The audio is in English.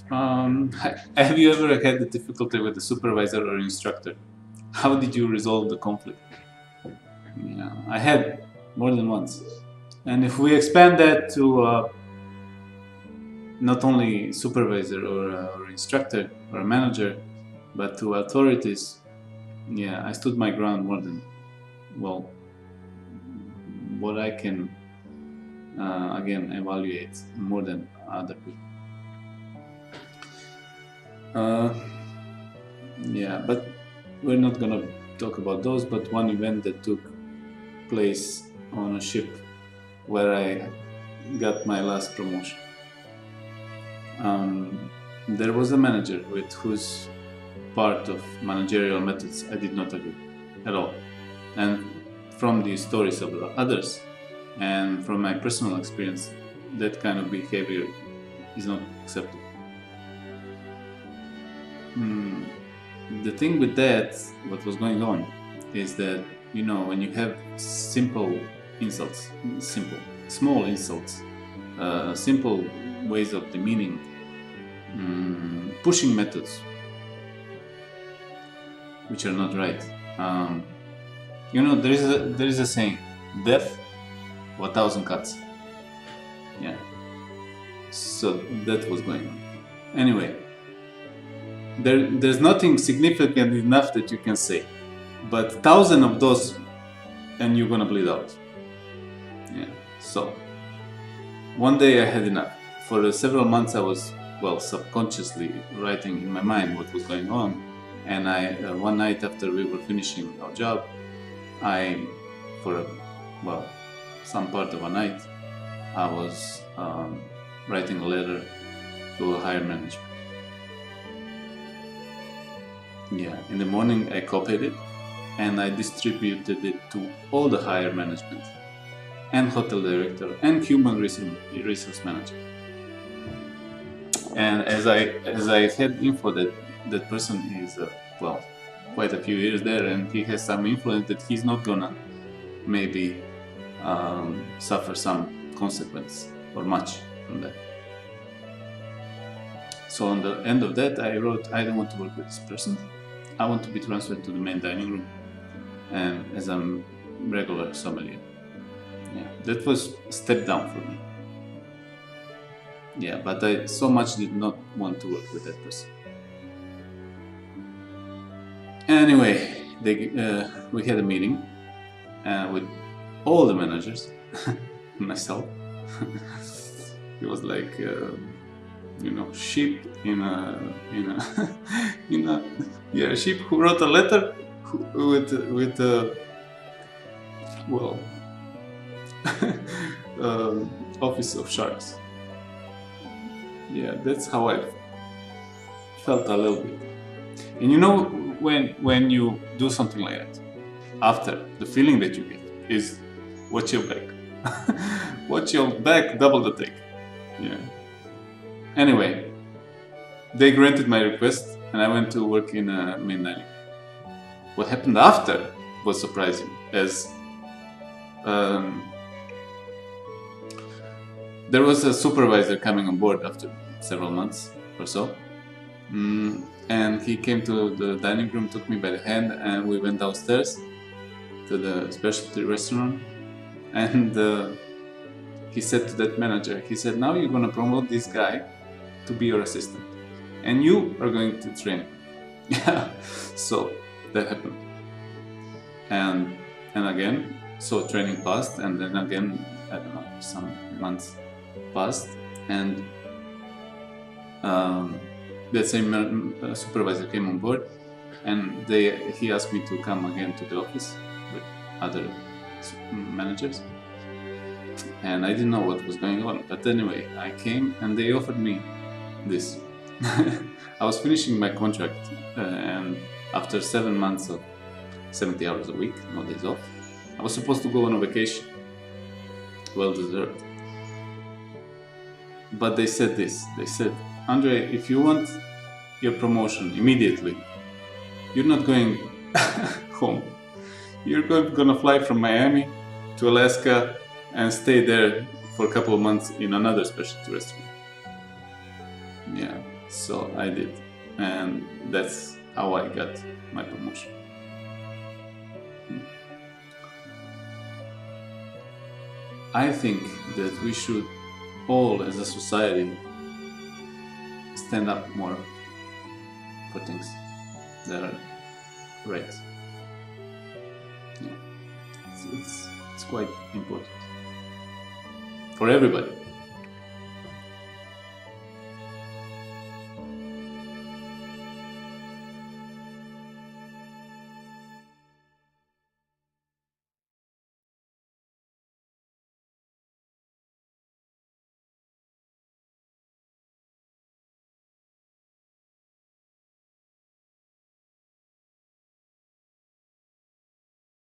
Have you ever had a difficulty with a supervisor or instructor? How did you resolve the conflict? Yeah, I had more than once. And if we expand that to not only supervisor or instructor or manager, but to authorities, yeah, I stood my ground more than, well, what I can, again, evaluate more than other people. Yeah, but we're not gonna talk about those, but one event that took place on a ship where I got my last promotion. There was a manager with whose part of managerial methods I did not agree at all. And from the stories of others and from my personal experience, that kind of behavior is not acceptable. The thing with that, what was going on, is that, you know, when you have simple insults, small insults, simple ways of demeaning, pushing methods, which are not right. You know, there is a saying, death or 1,000 cuts. Yeah. So that was going on. Anyway, there's nothing significant enough that you can say, but 1,000 of those, and you're gonna bleed out. Yeah. So one day I had enough. For several months I was, well, subconsciously writing in my mind what was going on. And I, one night after we were finishing our job, some part of a night, I was writing a letter to a higher management. Yeah, in the morning I copied it and I distributed it to all the higher management and hotel director and human resource manager. And as I had info that person is quite a few years there and he has some influence, that he's not gonna maybe suffer some consequence or much from that. So on the end of that I wrote, I don't want to work with this person. I want to be transferred to the main dining room and as a regular sommelier. Yeah, that was a step down for me. Yeah, but I so much did not want to work with that person. Anyway, we had a meeting with all the managers, myself. It was like, you know, sheep in a sheep who wrote a letter with office of sharks. Yeah, that's how I felt a little bit. And you know, when you do something like that, after the feeling that you get is watch your back. Watch your back, double the take. Yeah. Anyway, they granted my request and I went to work in a main dining. What happened after was surprising, as there was a supervisor coming on board after several months or so. And he came to the dining room, took me by the hand, and we went downstairs to the specialty restaurant. And he said to that manager, he said, now you're gonna promote this guy to be your assistant. And you are going to train him. Yeah, so that happened. And again, so training passed, and then again, I don't know, some months passed, and that same supervisor came on board, and he asked me to come again to the office with other managers, and I didn't know what was going on. But anyway, I came and they offered me this. I was finishing my contract, and after 7 months of 70 hours a week, no days off, I was supposed to go on a vacation. Well deserved. But they said this, they said, Andre, if you want your promotion immediately, you're not going home. You're gonna fly from Miami to Alaska and stay there for a couple of months in another specialty restaurant. Yeah, So I did, and that's how I got my promotion. I think that we should all, as a society, stand up more for things that are right. Yeah. It's quite important for everybody.